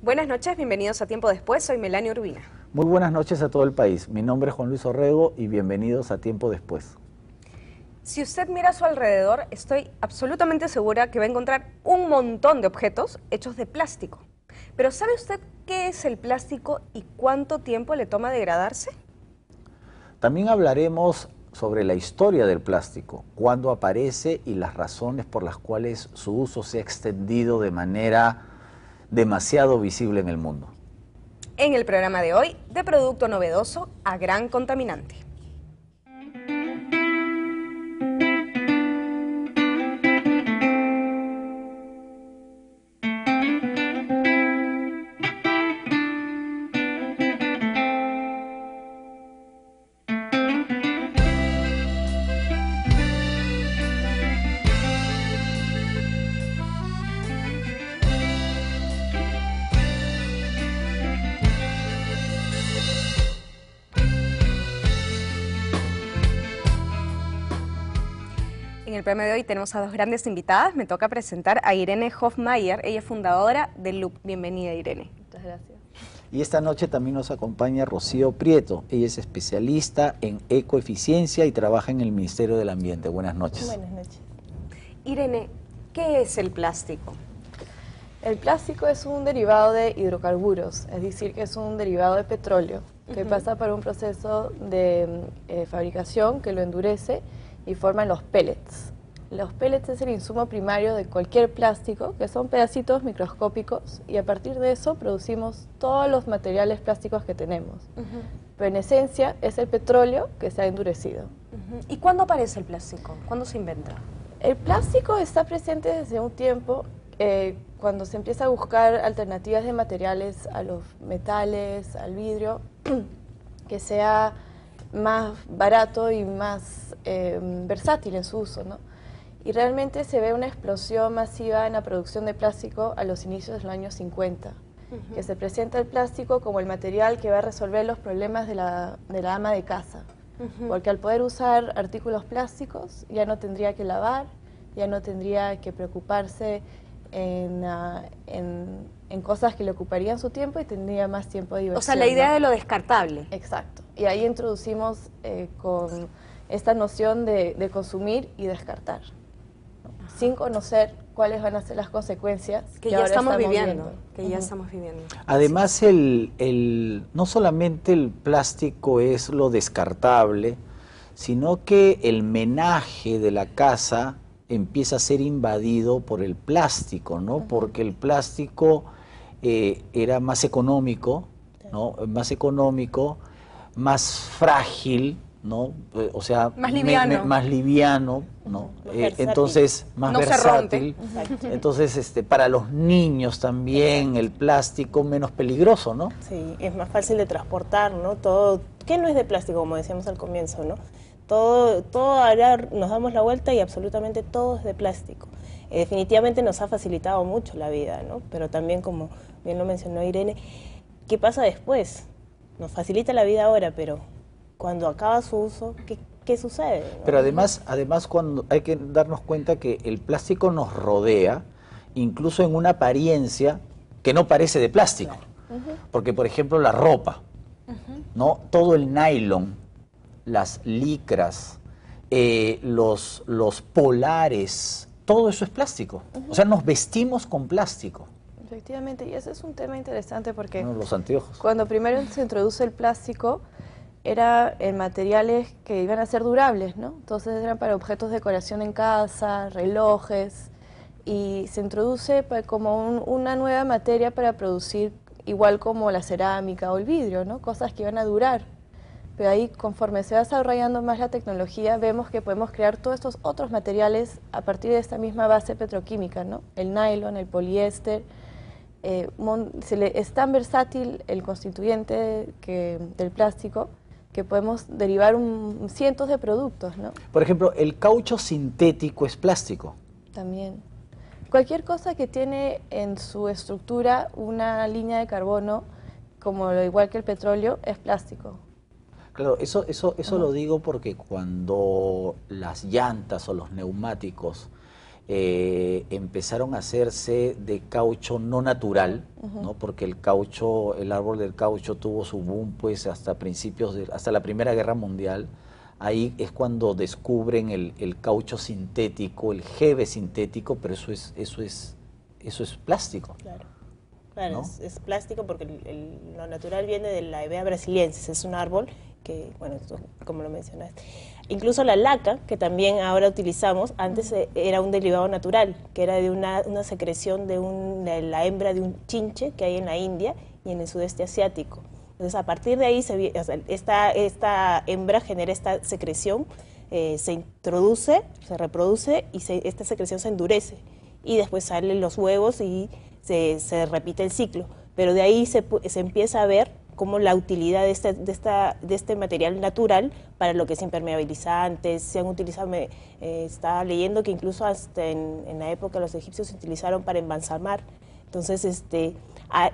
Buenas noches, bienvenidos a Tiempo Después, soy Melania Urbina. Muy buenas noches a todo el país. Mi nombre es Juan Luis Orrego y bienvenidos a Tiempo Después. Si usted mira a su alrededor, estoy absolutamente segura que va a encontrar un montón de objetos hechos de plástico. Pero ¿sabe usted qué es el plástico y cuánto tiempo le toma degradarse? También hablaremos sobre la historia del plástico, cuándo aparece y las razones por las cuales su uso se ha extendido de manera demasiado visible en el mundo. En el programa de hoy, de producto novedoso a gran contaminante. En el programa de hoy tenemos a dos grandes invitadas. Me toca presentar a Irene Hofmeier, ella es fundadora de Loop. Bienvenida, Irene. Muchas gracias. Y esta noche también nos acompaña Rocío Prieto. Ella es especialista en ecoeficiencia y trabaja en el Ministerio del Ambiente. Buenas noches. Buenas noches. Irene, ¿qué es el plástico? El plástico es un derivado de hidrocarburos, es decir, que es un derivado de petróleo que pasa por un proceso de fabricación que lo endurece y forman los pellets. Los pellets es el insumo primario de cualquier plástico, que son pedacitos microscópicos, y a partir de eso producimos todos los materiales plásticos que tenemos. Pero en esencia es el petróleo que se ha endurecido. ¿Y cuándo aparece el plástico? ¿Cuándo se inventa? El plástico está presente desde un tiempo cuando se empieza a buscar alternativas de materiales a los metales, al vidrio, que sea más barato y más versátil en su uso, ¿no? Y realmente se ve una explosión masiva en la producción de plástico a los inicios de los años 50, que se presenta el plástico como el material que va a resolver los problemas de la ama de casa, porque al poder usar artículos plásticos ya no tendría que lavar, ya no tendría que preocuparse en cosas que le ocuparían su tiempo y tendría más tiempo de diversión. O sea, la idea ¿no? de lo descartable. Exacto. Y ahí introducimos con esta noción de consumir y descartar, ¿no? Sin conocer cuáles van a ser las consecuencias que ya ya ahora estamos viviendo. viendo. Que ya estamos viviendo. Además, no solamente el plástico es lo descartable, sino que el menaje de la casa empieza a ser invadido por el plástico, ¿no? Porque el plástico era más económico, ¿no? Más económico, más frágil, ¿no? O sea, más liviano, más liviano, ¿no? Entonces, más no versátil. Se rompe. Entonces, para los niños también el plástico menos peligroso, ¿no? Sí, es más fácil de transportar, ¿no? Todo, ¿qué no es de plástico, como decíamos al comienzo, ¿no? Todo ahora nos damos la vuelta y absolutamente todo es de plástico. Definitivamente nos ha facilitado mucho la vida, ¿no? Pero también, como bien lo mencionó Irene, ¿qué pasa después? Nos facilita la vida ahora, pero cuando acaba su uso, ¿qué sucede? ¿No? Pero además cuando hay que darnos cuenta que el plástico nos rodea, incluso en una apariencia que no parece de plástico. Porque, por ejemplo, la ropa, ¿no? Todo el nylon, las licras, los polares, todo eso es plástico. O sea, nos vestimos con plástico. Efectivamente, y ese es un tema interesante porque No, los anteojos. cuando primero se introduce el plástico era en materiales que iban a ser durables, ¿no? Entonces eran para objetos de decoración en casa, relojes, y se introduce como una nueva materia para producir igual como la cerámica o el vidrio, ¿no? Cosas que iban a durar. Pero ahí, conforme se va desarrollando más la tecnología, vemos que podemos crear todos estos otros materiales a partir de esta misma base petroquímica, ¿no? El nylon, el poliéster. Es tan versátil el constituyente del plástico que podemos derivar cientos de productos, ¿no? Por ejemplo, el caucho sintético es plástico. También. Cualquier cosa que tiene en su estructura una línea de carbono, como lo igual que el petróleo, es plástico. Claro, eso lo digo porque cuando las llantas o los neumáticos empezaron a hacerse de caucho no natural, ¿no? Porque el caucho, el árbol del caucho tuvo su boom pues hasta hasta la Primera Guerra Mundial. Ahí es cuando descubren el caucho sintético, el jeve sintético, pero eso es plástico. Claro, claro, ¿no? es plástico porque lo natural viene de la Hevea brasiliensis, es un árbol que, bueno, como lo mencionaste. Incluso la laca, que también ahora utilizamos, antes era un derivado natural, que era de una secreción de la hembra de un chinche que hay en la India y en el sudeste asiático. Entonces, a partir de ahí, esta hembra genera esta secreción, se introduce, se reproduce y esta secreción se endurece. Y después salen los huevos y se repite el ciclo. Pero de ahí se empieza a ver cómo la utilidad de este material natural para lo que es impermeabilizantes, se han utilizado, estaba leyendo que incluso hasta en la época los egipcios se utilizaron para embalsamar. Entonces, de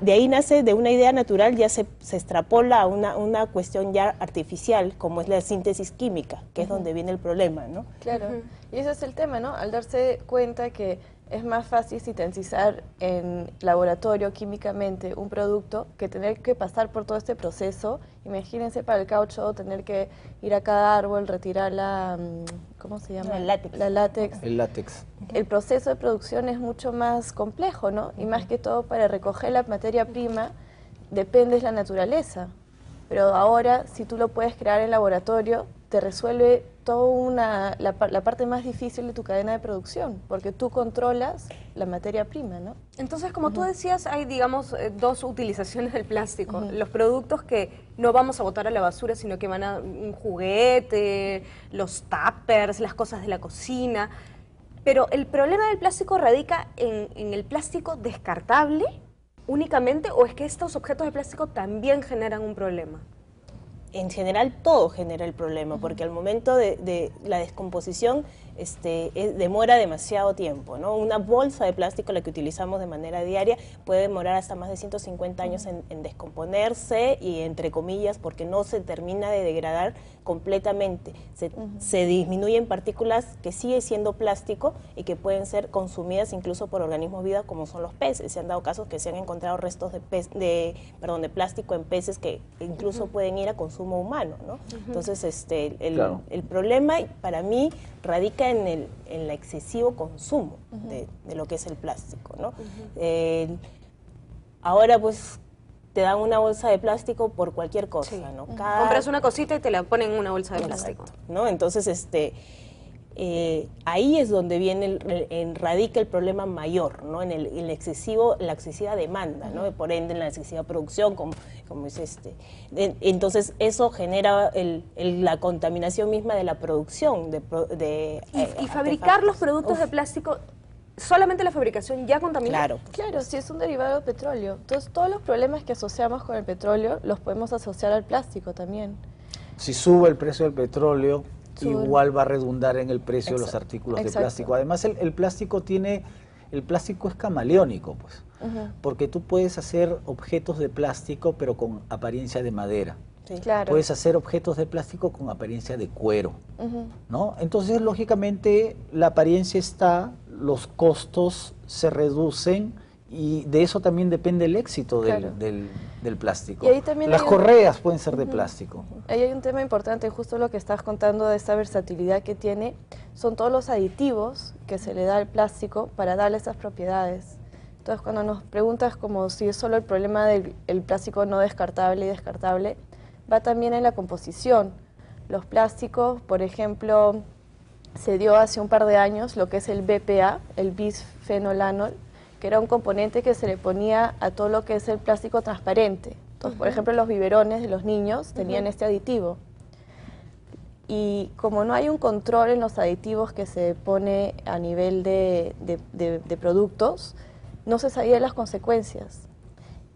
ahí nace, de una idea natural, ya se extrapola a una cuestión ya artificial, como es la síntesis química, que es donde viene el problema, ¿no? Claro, y ese es el tema, ¿no? Al darse cuenta que es más fácil sintetizar en laboratorio químicamente un producto que tener que pasar por todo este proceso. Imagínense para el caucho tener que ir a cada árbol, retirar la, ¿cómo se llama? El látex. La látex. El látex. El proceso de producción es mucho más complejo, ¿no? Y más que todo para recoger la materia prima depende de la naturaleza. Pero ahora, si tú lo puedes crear en laboratorio, te resuelve toda la parte más difícil de tu cadena de producción, porque tú controlas la materia prima, ¿no? Entonces, como tú decías, hay, digamos, dos utilizaciones del plástico. Los productos que no vamos a botar a la basura, sino que van a un juguete, los tuppers, las cosas de la cocina. Pero el problema del plástico radica en el plástico descartable únicamente, ¿o es que estos objetos de plástico también generan un problema? En general todo genera el problema, porque al momento de la descomposición demora demasiado tiempo, ¿no? Una bolsa de plástico, la que utilizamos de manera diaria, puede demorar hasta más de 150 años en descomponerse y entre comillas, porque no se termina de degradar completamente. Se disminuyen partículas que sigue siendo plástico y que pueden ser consumidas incluso por organismos vivos como son los peces. Se han dado casos que se han encontrado restos de plástico en peces que incluso pueden ir a consumo humano, ¿no? Entonces, Claro. el problema para mí radica en el excesivo consumo de lo que es el plástico, ¿no? Ahora, pues, te dan una bolsa de plástico por cualquier cosa, Sí. ¿no? Compras una cosita y te la ponen en una bolsa de plástico. ¿No? Entonces, ahí es donde radica el problema mayor, ¿no? En la excesiva demanda, ¿no? Por ende, en la excesiva producción, como es entonces, eso genera la contaminación misma de la producción Y fabricar los productos de plástico, solamente la fabricación ya contamina. Claro. Claro, si es un derivado del petróleo. Entonces, todos los problemas que asociamos con el petróleo los podemos asociar al plástico también. Si sube el precio del petróleo, Sube. igual va a redundar en el precio de los Exacto. artículos de Exacto. plástico. Además, el plástico es camaleónico, pues, porque tú puedes hacer objetos de plástico, pero con apariencia de madera. Sí. Claro. Puedes hacer objetos de plástico con apariencia de cuero, ¿no? Entonces, lógicamente, la apariencia está, los costos se reducen y de eso también depende el éxito Claro. del plástico. Y ahí también Las hay un- correas pueden ser de plástico. Ahí hay un tema importante, justo lo que estás contando de esta versatilidad que tiene, son todos los aditivos que se le da al plástico para darle esas propiedades. Entonces, cuando nos preguntas como si es solo el problema del el plástico no descartable y descartable, va también en la composición. Los plásticos, por ejemplo, se dio hace un par de años lo que es el BPA, el bisfenolanol, que era un componente que se le ponía a todo lo que es el plástico transparente. Entonces, por ejemplo, los biberones de los niños tenían este aditivo. Y como no hay un control en los aditivos que se pone a nivel de productos, no se sabía las consecuencias.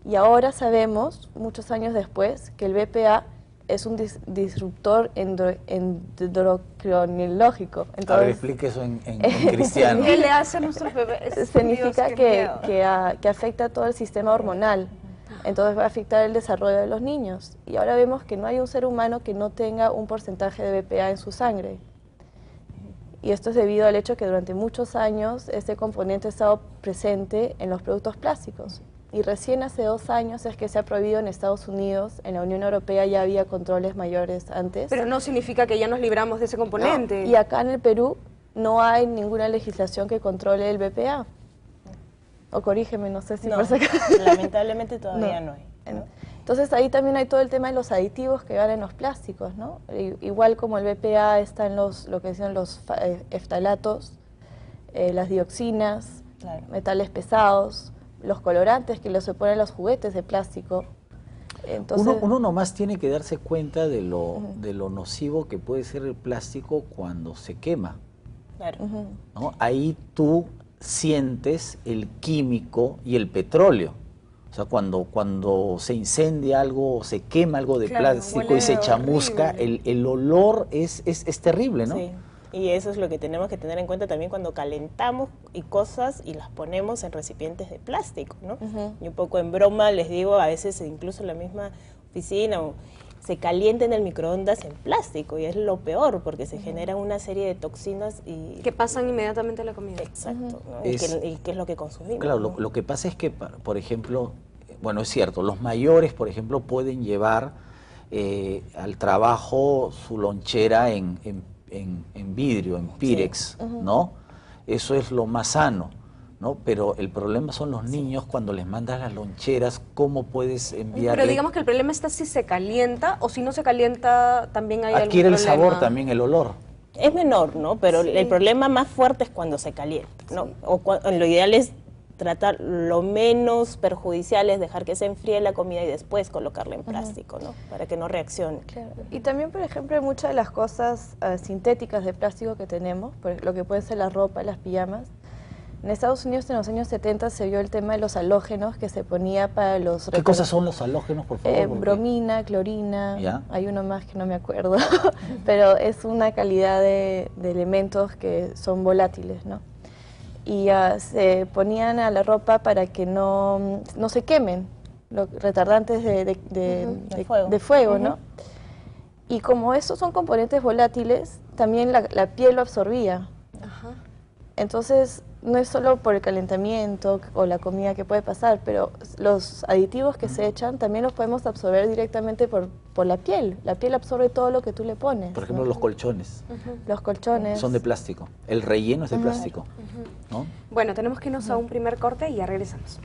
Y ahora sabemos, muchos años después, que el BPA es un disruptor endocrinológico. A ver, Entonces, explique eso en cristiano. ¿Qué le hace a nuestros bebés? significa Dios, qué miedo. que afecta a todo el sistema hormonal. Entonces va a afectar el desarrollo de los niños. Y ahora vemos que no hay un ser humano que no tenga un porcentaje de BPA en su sangre. y esto es debido al hecho que durante muchos años este componente ha estado presente en los productos plásticos. Y recién hace 2 años es que se ha prohibido en Estados Unidos. En la Unión Europea ya había controles mayores antes. Pero no significa que ya nos libramos de ese componente. No. Y acá en el Perú no hay ninguna legislación que controle el BPA. O corrígeme, no sé si No, por si acaso. lamentablemente todavía no hay. ¿no? Entonces ahí también hay todo el tema de los aditivos que van en los plásticos, ¿no? Igual como el BPA está en lo que decían los eftalatos, las dioxinas, Claro. metales pesados, los colorantes que se ponen en los juguetes de plástico. Entonces, Uno nomás tiene que darse cuenta de lo nocivo que puede ser el plástico cuando se quema, Claro. ¿no? Ahí tú sientes el químico y el petróleo. O sea, cuando se incendia algo o se quema algo de Claro, plástico y se huele chamusca, horrible. el olor es terrible, ¿no? Sí. Y eso es lo que tenemos que tener en cuenta también cuando calentamos y cosas y las ponemos en recipientes de plástico, ¿no? Y un poco en broma les digo, a veces incluso en la misma oficina se calienta en el microondas en plástico y es lo peor porque se generan una serie de toxinas y... Que pasan inmediatamente a la comida. Exacto, ¿no? Es- y qué es lo que consumimos. Claro, ¿no? lo que pasa es que, por ejemplo, bueno, es cierto, los mayores, por ejemplo, pueden llevar al trabajo su lonchera en vidrio, en Pirex, ¿no? Eso es lo más sano, ¿no? Pero el problema son los niños cuando les mandas las loncheras, ¿cómo puedes enviarle? Pero digamos que el problema está si se calienta o si no se calienta también hay Adquiere el algún problema. sabor también, el olor. Es menor, ¿no? Pero Sí. el problema más fuerte es cuando se calienta, ¿no? Lo ideal es tratar lo menos perjudicial, es dejar que se enfríe la comida y después colocarla en plástico, ¿no? Para que no reaccione. claro. Y también, por ejemplo, hay muchas de las cosas sintéticas de plástico que tenemos, lo que puede ser la ropa, las pijamas. En Estados Unidos en los años 70 se vio el tema de los halógenos que se ponía para los... ¿Qué cosas son los halógenos, por favor? Porque- bromina, clorina, ¿Ya? hay uno más que no me acuerdo, pero es una calidad de elementos que son volátiles, ¿no? Y se ponían a la ropa para que no se quemen, retardantes de fuego, ¿no? Y como esos son componentes volátiles, también la piel lo absorbía. Ajá. Entonces, no es solo por el calentamiento o la comida que puede pasar, pero los aditivos que se echan también los podemos absorber directamente por la piel. La piel absorbe todo lo que tú le pones. Por ejemplo, ¿no? los colchones Los colchones. son de plástico. El relleno es de plástico, ¿no? Bueno, tenemos que irnos a un primer corte y ya regresamos.